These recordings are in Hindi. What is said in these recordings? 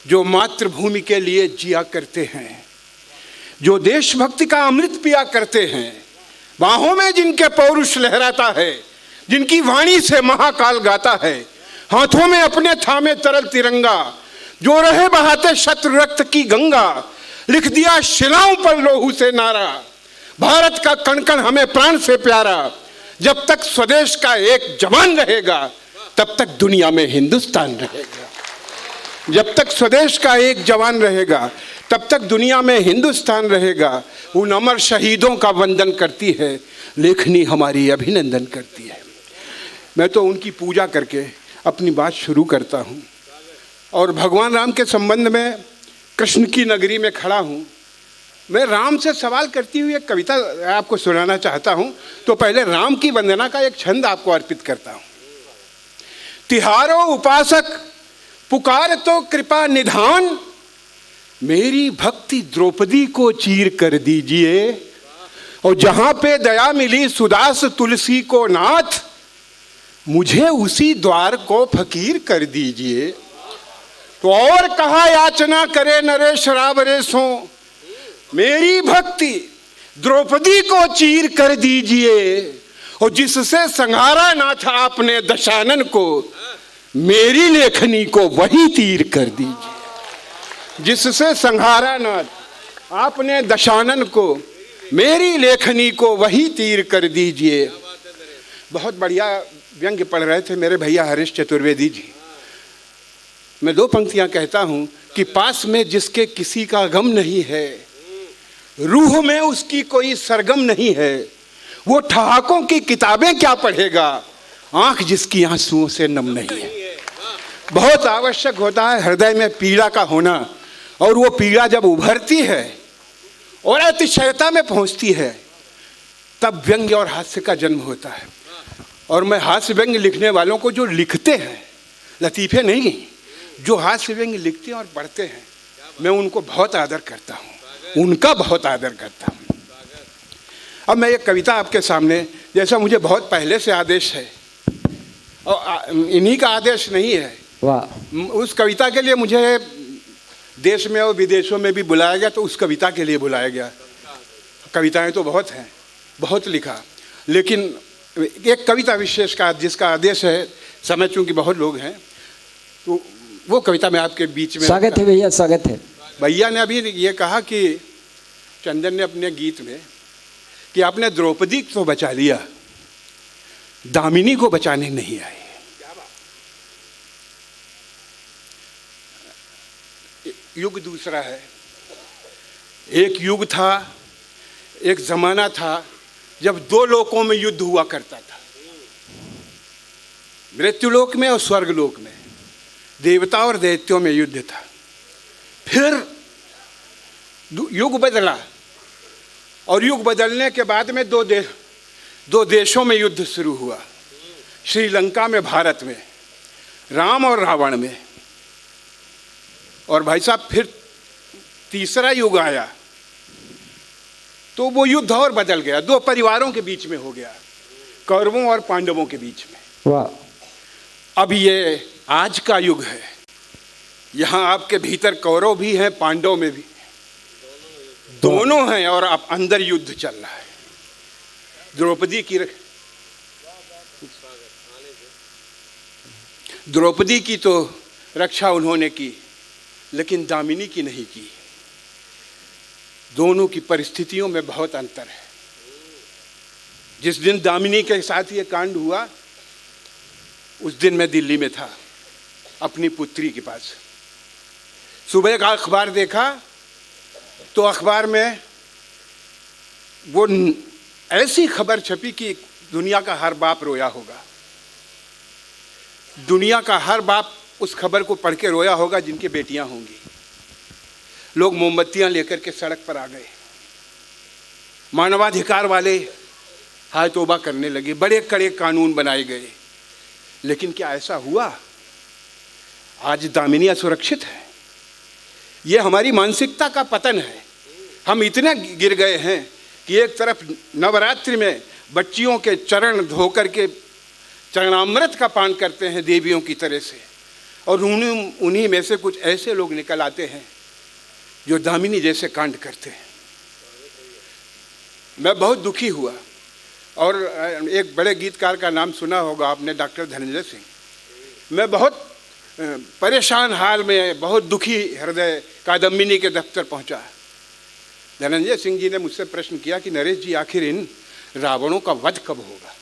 जो मातृभूमि के लिए जिया करते हैं, जो देशभक्ति का अमृत पिया करते हैं, बाहों में जिनके पौरुष लहराता है, जिनकी वाणी से महाकाल गाता है, हाथों में अपने थामे तरल तिरंगा, जो रहे बहाते शत्रु रक्त की गंगा, लिख दिया शिलाओं पर लोहू से नारा, भारत का कण कण हमें प्राण से प्यारा। जब तक स्वदेश का एक जवान रहेगा तब तक दुनिया में हिंदुस्तान रहेगा। जब तक स्वदेश का एक जवान रहेगा तब तक दुनिया में हिंदुस्तान रहेगा। उन अमर शहीदों का वंदन करती है लेखनी, हमारी अभिनंदन करती है। मैं तो उनकी पूजा करके अपनी बात शुरू करता हूँ और भगवान राम के संबंध में कृष्ण की नगरी में खड़ा हूँ। मैं राम से सवाल करती हुई एक कविता आपको सुनाना चाहता हूँ। तो पहले राम की वंदना का एक छंद आपको अर्पित करता हूँ। तिहारो उपासक पुकार तो कृपा निधान, मेरी भक्ति द्रौपदी को चीर कर दीजिए। और जहाँ पे दया मिली सुदास तुलसी को नाथ, मुझे उसी द्वार को फकीर कर दीजिए। तो और कहा याचना करे नरेश रावरेशों, मेरी भक्ति द्रौपदी को चीर कर दीजिए। और जिससे संहारा ना था आपने दशानन को, मेरी लेखनी को वही तीर कर दीजिए। जिससे संहारा ना आपने दशानन को, मेरी लेखनी को वही तीर कर दीजिए। बहुत बढ़िया व्यंग्य पढ़ रहे थे मेरे भैया हरीश चतुर्वेदी जी। मैं दो पंक्तियां कहता हूं कि पास में जिसके किसी का गम नहीं है, रूह में उसकी कोई सरगम नहीं है, वो ठहाकों की किताबें क्या पढ़ेगा, आंख जिसकी आंसुओं से नम नहीं है। बहुत आवश्यक होता है हृदय में पीड़ा का होना, और वो पीड़ा जब उभरती है और अतिशयता में पहुंचती है तब व्यंग्य और हास्य का जन्म होता है। और मैं हास्य व्यंग्य लिखने वालों को, जो लिखते हैं, लतीफे नहीं, जो हास्य व्यंग्य लिखते हैं और पढ़ते हैं, मैं उनको बहुत आदर करता हूँ, उनका बहुत आदर करता हूँ। अब मैं एक कविता आपके सामने, जैसा मुझे बहुत पहले से आदेश है और इन्हीं का आदेश नहीं है, उस कविता के लिए मुझे देश में और विदेशों में भी बुलाया गया, तो उस कविता के लिए बुलाया गया। कविताएं तो बहुत हैं, बहुत लिखा, लेकिन एक कविता विशेष का जिसका आदेश है, समय चूंकि बहुत लोग हैं, तो वो कविता में आपके बीच में। स्वागत है भैया, स्वागत है। भैया ने अभी ये कहा कि चंदन ने अपने गीत में कि आपने द्रौपदी तो बचा लिया, दामिनी को बचाने नहीं आए। युग दूसरा है। एक युग था, एक जमाना था जब दो लोकों में युद्ध हुआ करता था, मृत्युलोक में और स्वर्गलोक में, देवता और दैत्यों में युद्ध था। फिर युग बदला और युग बदलने के बाद में दो देशों में युद्ध शुरू हुआ, श्रीलंका में, भारत में, राम और रावण में। और भाई साहब फिर तीसरा युग आया तो वो युद्ध और बदल गया, दो परिवारों के बीच में हो गया, कौरवों और पांडवों के बीच में। वाह। अब ये आज का युग है, यहाँ आपके भीतर कौरव भी हैं, पांडव में भी, दोनों हैं, और अब अंदर युद्ध चल रहा है। द्रौपदी की तो रक्षा उन्होंने की, लेकिन दामिनी की नहीं की। दोनों की परिस्थितियों में बहुत अंतर है। जिस दिन दामिनी के साथ ये कांड हुआ, उस दिन मैं दिल्ली में था अपनी पुत्री के पास। सुबह का अखबार देखा तो अखबार में वो ऐसी खबर छपी कि दुनिया का हर बाप रोया होगा। दुनिया का हर बाप उस खबर को पढ़ के रोया होगा जिनकी बेटियां होंगी। लोग मोमबत्तियां लेकर के सड़क पर आ गए, मानवाधिकार वाले हाय तौबा करने लगे, बड़े कड़े कानून बनाए गए। लेकिन क्या ऐसा हुआ? आज दामिनी असुरक्षित है। ये हमारी मानसिकता का पतन है। हम इतने गिर गए हैं कि एक तरफ नवरात्रि में बच्चियों के चरण धोकर के चरणामृत का पान करते हैं देवियों की तरह से, और उन्हीं में से कुछ ऐसे लोग निकल आते हैं जो दामिनी जैसे कांड करते हैं। मैं बहुत दुखी हुआ। और एक बड़े गीतकार का नाम सुना होगा आपने, डॉक्टर धनंजय सिंह। मैं बहुत परेशान हाल में, बहुत दुखी हृदय कादम्बिनी के दफ्तर पहुंचा। धनंजय सिंह जी ने मुझसे प्रश्न किया कि नरेश जी, आखिर इन रावणों का वध कब होगा?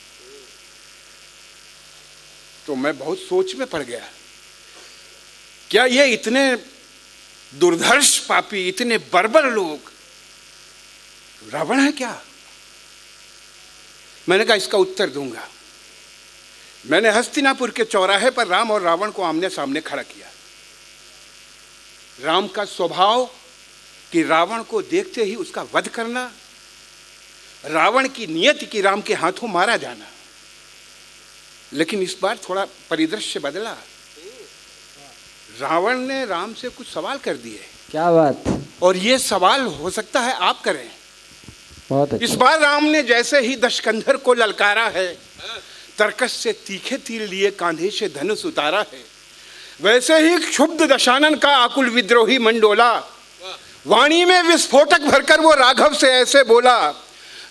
तो मैं बहुत सोच में पड़ गया। क्या ये इतने दुर्धर्ष पापी, इतने बर्बर लोग रावण है क्या? मैंने कहा इसका उत्तर दूंगा। मैंने हस्तिनापुर के चौराहे पर राम और रावण को आमने सामने खड़ा किया। राम का स्वभाव कि रावण को देखते ही उसका वध करना, रावण की नियति कि राम के हाथों मारा जाना। लेकिन इस बार थोड़ा परिदृश्य बदला। रावण ने राम से कुछ सवाल कर दिए। क्या बात! और ये सवाल हो सकता है आप करें। बहुत अच्छा। इस बार राम ने जैसे ही दशकंधर को ललकारा है, तरकस से तीखे तीर लिए कांधे से धनुष उतारा है, वैसे ही क्षुब्ध दशानन का आकुल विद्रोही मंडोला, वाणी में विस्फोटक भरकर वो राघव से ऐसे बोला,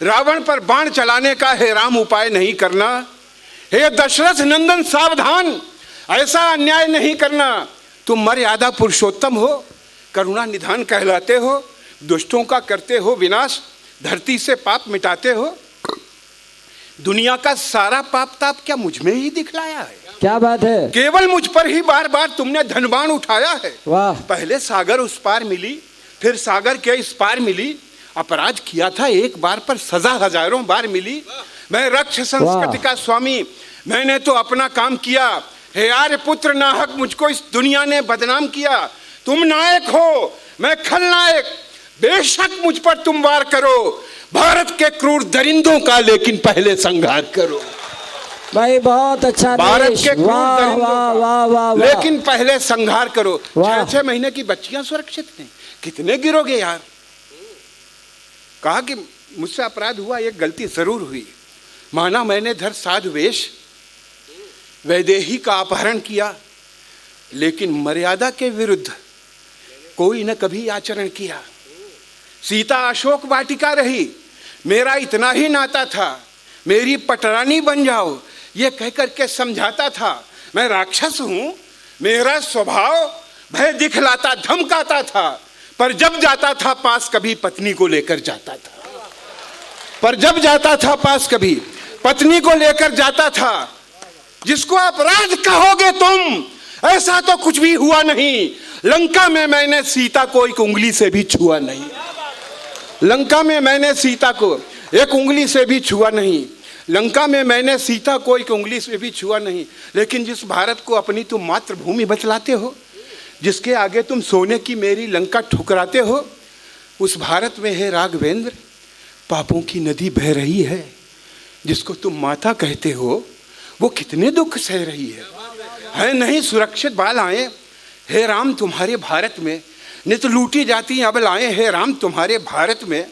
रावण पर बाण चलाने का हे राम उपाय नहीं करना। हे दशरथ नंदन सावधान, ऐसा अन्याय नहीं करना। तुम मर्यादा पुरुषोत्तम हो, करुणा निधान कहलाते हो, दुष्टों का करते हो विनाश, धरती से पाप मिटाते हो। दुनिया का सारा पाप ताप क्या मुझ में ही दिखलाया है? क्या बात है! केवल मुझ पर ही बार बार तुमने धनबाण उठाया है। वाह! पहले सागर उस पार मिली, फिर सागर के इस पार मिली। अपराध किया था एक बार पर सजा हजारों बार मिली। मैं रक्ष संस्कृति का स्वामी, मैंने तो अपना काम किया। हे आर्य पुत्र नाहक मुझको इस दुनिया ने बदनाम किया। तुम नायक हो, मैं खलनायक। बेशक मुझ पर तुम वार करो, भारत के क्रूर दरिंदों का लेकिन पहले संहार करो। भाई बहुत अच्छा। भारत के क्रूर दरिंदों वाह वाह वाह, लेकिन पहले संहार करो। 6 महीने की बच्चियां सुरक्षित नहीं, कितने गिरोगे यार? कहा कि मुझसे अपराध हुआ, एक गलती जरूर हुई। माना मैंने धर साधु वेश, वैदेही का अपहरण किया, लेकिन मर्यादा के विरुद्ध कोई न कभी आचरण किया। सीता अशोक वाटिका रही, मेरा इतना ही नाता था, मेरी पटरानी बन जाओ ये कहकर के समझाता था। मैं राक्षस हूं, मेरा स्वभाव भय दिखलाता धमकाता था, पर जब जाता था पास कभी पत्नी को लेकर जाता था। पर जब जाता था पास कभी पत्नी को लेकर जाता था। जिसको अपराध कहोगे तुम, ऐसा तो कुछ भी हुआ नहीं। लंका में मैंने सीता को एक उंगली से भी छुआ नहीं। लंका में मैंने सीता को एक उंगली से भी छुआ नहीं। लंका में मैंने सीता को एक उंगली से भी छुआ नहीं। लेकिन जिस भारत को अपनी तुम मातृभूमि बतलाते हो, जिसके आगे तुम सोने की मेरी लंका ठुकराते हो, उस भारत में है राघवेंद्र पापों की नदी बह रही है। जिसको तुम माता कहते हो वो कितने दुख सह रही है नहीं सुरक्षित बाल आए। हे राम तुम्हारे भारत में नित लूटी जाती अब लाए। हे राम तुम्हारे भारत में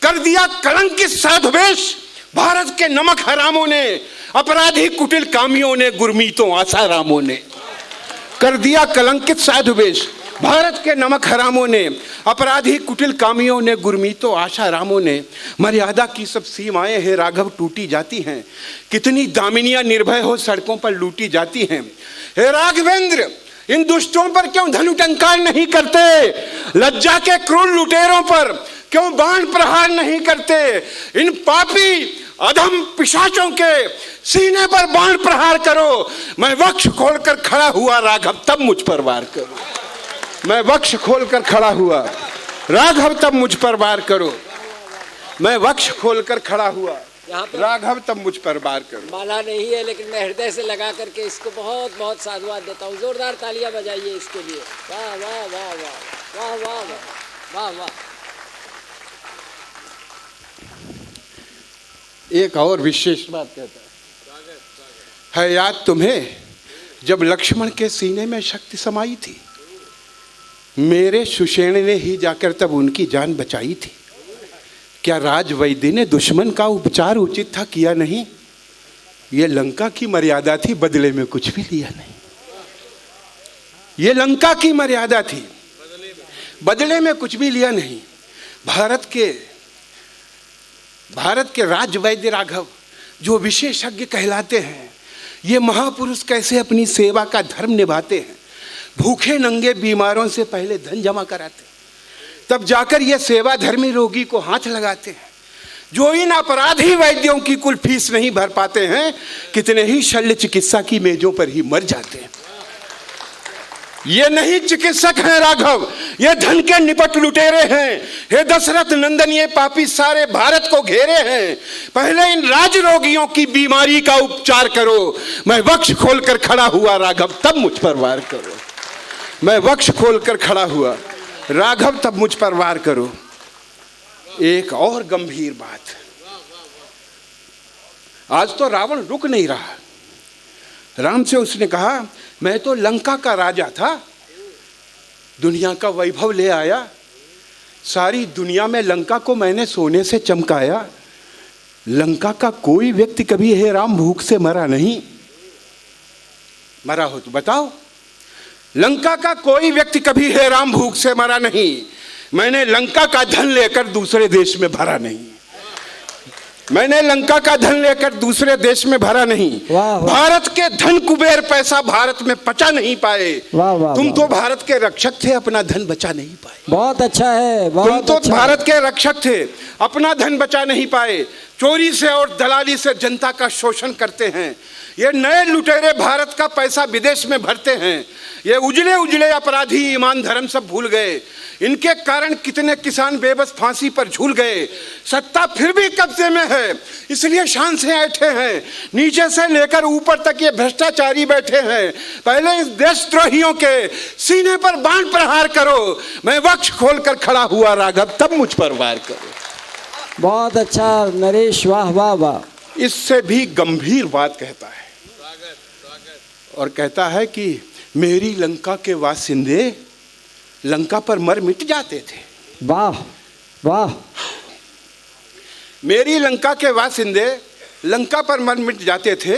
कर दिया कलंकित साधुवेश। भारत के नमक हरामों ने, अपराधी कुटिल कामियों ने, गुरमीतों आसारामों ने कर दिया कलंकित साधुवेश। भारत के नमक हरामों ने, अपराधी कुटिल कामियों ने, गुरमीतों आशारामों ने। मर्यादा की सब सीमाएं हे राघव टूटी जाती हैं। कितनी दामिनियां निर्भय हो सड़कों पर लूटी जाती हैं। हे राघवेंद्र इन दुष्टों पर क्यों धनुटंकार नहीं करते? लज्जा के क्रूर लुटेरों पर क्यों बाण प्रहार नहीं करते? इन पापी अधम पिशाचों के सीने पर बाण प्रहार करो। मैं वक्ष खोलकर खड़ा हुआ राघव, तब मुझ पर वार करो। मैं वक्ष खोलकर खड़ा हुआ राघव, तब मुझ पर वार करो। मैं वक्ष खोलकर खड़ा हुआ राघव, तब मुझ पर वार करो। माला नहीं है लेकिन मैं हृदय से लगा करके इसको बहुत बहुत साधुवाद देता हूँ। जोरदार तालियां बजाइए इसके लिए। वाह वाह वाह वाह वाह वाह वाह वाह। एक और विशेष बात कहता है, याद तुम्हें जब लक्ष्मण के सीने में शक्ति समाई थी, मेरे सुषेण ने ही जाकर तब उनकी जान बचाई थी। क्या राजवैद्य ने दुश्मन का उपचार उचित था? किया नहीं। ये लंका की मर्यादा थी, बदले में कुछ भी लिया नहीं। ये लंका की मर्यादा थी, बदले में कुछ भी लिया नहीं। भारत के राजवैद्य राघव जो विशेषज्ञ कहलाते हैं, ये महापुरुष कैसे अपनी सेवा का धर्म निभाते हैं। भूखे नंगे बीमारों से पहले धन जमा कराते, तब जाकर ये सेवा धर्मी रोगी को हाथ लगाते हैं। जो इन अपराधी वैद्यों की कुल फीस नहीं भर पाते हैं, कितने ही शल्य चिकित्सा की मेजों पर ही मर जाते हैं। ये नहीं चिकित्सक हैं राघव, ये धन के निपट लुटेरे हैं। हे दशरथ नंदन, ये पापी सारे भारत को घेरे हैं। पहले इन राज रोगियों की बीमारी का उपचार करो। मैं वक्ष खोलकर खड़ा हुआ राघव, तब मुझ पर वार करो। मैं वक्ष खोलकर खड़ा हुआ राघव, तब मुझ पर वार करो। एक और गंभीर बात, आज तो रावण रुक नहीं रहा। राम से उसने कहा, मैं तो लंका का राजा था, दुनिया का वैभव ले आया, सारी दुनिया में लंका को मैंने सोने से चमकाया। लंका का कोई व्यक्ति कभी हे राम भूख से मरा नहीं। मरा हो तो बताओ। लंका का कोई व्यक्ति कभी हे राम भूख से मरा नहीं। मैंने लंका का धन लेकर दूसरे देश में भरा नहीं। मैंने लंका का धन लेकर दूसरे देश में भरा नहीं। भारत के धन कुबेर पैसा भारत में पचा नहीं पाए। तुम तो भारत के रक्षक थे, अपना धन बचा नहीं पाए। बहुत अच्छा है, तुम तो भारत के रक्षक थे, अपना धन बचा नहीं पाए। चोरी से और दलाली से जनता का शोषण करते हैं। ये नए लुटेरे भारत का पैसा विदेश में भरते हैं। ये उजले उजले अपराधी ईमान धर्म सब भूल गए। इनके कारण कितने किसान बेबस फांसी पर झूल गए। सत्ता फिर भी कब्जे में है, इसलिए शान से ऐठे हैं। नीचे से लेकर ऊपर तक ये भ्रष्टाचारी बैठे हैं। पहले इस देशद्रोहियों के सीने पर बाण प्रहार करो। मैं वक्ष खोलकर खड़ा हुआ राघव, तब मुझ पर वार करो। बहुत अच्छा नरेश, वाह वाह वाह। इससे भी गंभीर बात कहता है, और कहता है कि मेरी लंका के वासिंदे लंका पर मर मिट जाते थे। वाह वाह। मेरी लंका के वासिंदे लंका पर मर मिट जाते थे,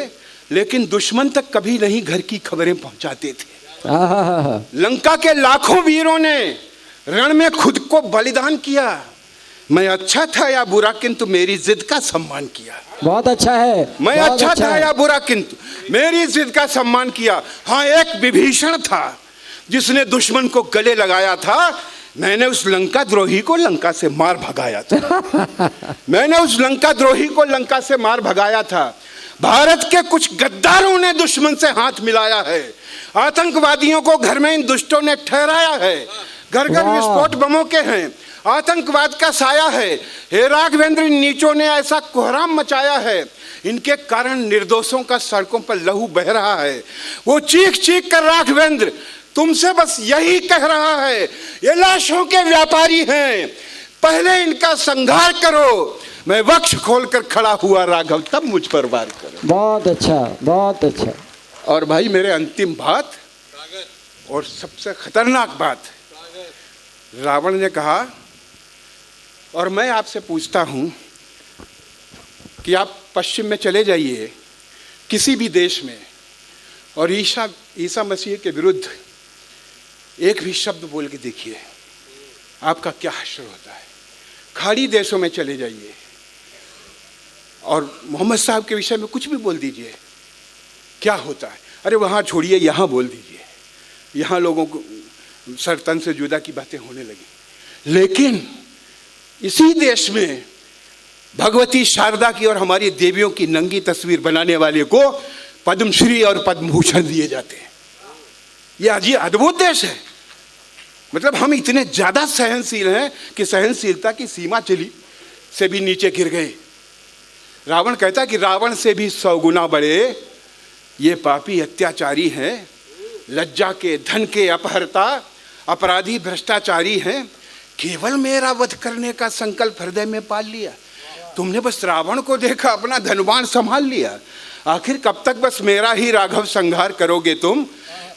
लेकिन दुश्मन तक कभी नहीं घर की खबरें पहुंचाते थे। लंका के लाखों वीरों ने रण में खुद को बलिदान किया। मैं अच्छा था या बुरा, किंतु मेरी जिद का सम्मान किया। बहुत अच्छा है। मैं अच्छा था या बुरा, किंतु मेरी जिद का सम्मान किया। हाँ, एक विभीषण था जिसने दुश्मन को गले लगाया था। मैंने उस लंका द्रोही को लंका से मार भगाया था। मैंने उस लंका द्रोही को लंका से मार भगाया था। भारत के कुछ गद्दारों ने दुश्मन से हाथ मिलाया है। आतंकवादियों को घर में इन दुष्टों ने ठहराया है। घर घर विस्फोट बमों के हैं, आतंकवाद का साया है। हे राघवेंद्र, नीचों ने ऐसा कोहराम मचाया है, इनके कारण निर्दोषों का सड़कों पर लहू बह रहा है। वो चीख चीख कर राघवेंद्र तुमसे बस यही कह रहा है, ये लाशों के व्यापारी हैं, पहले इनका संहार करो। मैं वक्ष खोलकर खड़ा हुआ राघव, तब मुझ पर वार करो। बहुत अच्छा, बहुत अच्छा। और भाई, मेरे अंतिम बात और सबसे खतरनाक बात, रावण ने कहा, और मैं आपसे पूछता हूं कि आप पश्चिम में चले जाइए किसी भी देश में, और ईसा मसीह के विरुद्ध एक भी शब्द बोल के देखिए, आपका क्या हश्र होता है। खाड़ी देशों में चले जाइए और मोहम्मद साहब के विषय में कुछ भी बोल दीजिए, क्या होता है। अरे वहाँ छोड़िए, यहाँ बोल दीजिए, यहाँ लोगों को सर तन से जुदा की बातें होने लगी। लेकिन इसी देश में भगवती शारदा की और हमारी देवियों की नंगी तस्वीर बनाने वाले को पद्मश्री और पद्मभूषण दिए जाते हैं। यह अजीब अद्भुत देश है। मतलब हम इतने ज्यादा सहनशील हैं कि सहनशीलता की सीमा चली से भी नीचे गिर गए। रावण कहता कि रावण से भी 100 गुना बड़े ये पापी अत्याचारी हैं, लज्जा के, धन के अपहरता, अपराधी, भ्रष्टाचारी हैं। केवल मेरा वध करने का संकल्प हृदय में पाल लिया। तुमने बस रावण को देखा, अपना धनुवाण संभाल लिया। आखिर कब तक बस मेरा ही राघव संहार करोगे तुम?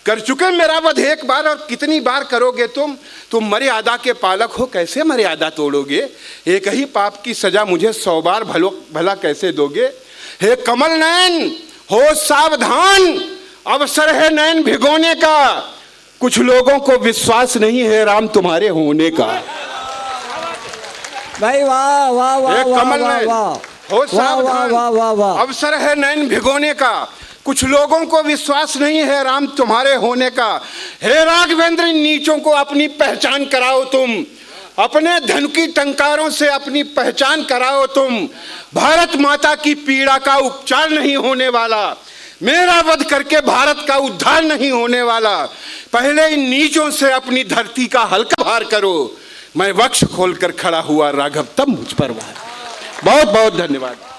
कर चुके मेरा वध एक बार, और कितनी बार करोगे तुम मर्यादा के पालक हो, कैसे मर्यादा तोड़ोगे? एक ही पाप की सजा मुझे 100 बार भला कैसे दोगे? हे कमल नयन, हो सावधान, अवसर है नयन भिगोने का। कुछ लोगों को विश्वास नहीं है राम तुम्हारे होने का। भाई वाह वाह वाह एक वाह कमल वाह नयन, वाह हो वाह वाह सावधान, वाह वाह वाह। अवसर है नैन भिगोने का। कुछ लोगों को विश्वास नहीं है राम तुम्हारे होने का। हे राघवेंद्र, इन नीचों को अपनी पहचान कराओ तुम, अपने धन की टंकारों से अपनी पहचान कराओ तुम। भारत माता की पीड़ा का उपचार नहीं होने वाला, मेरा वध करके भारत का उद्धार नहीं होने वाला। पहले इन नीचों से अपनी धरती का हल्का भार करो। मैं वक्ष खोलकर खड़ा हुआ राघव, तब मुझ पर वार। बहुत बहुत धन्यवाद।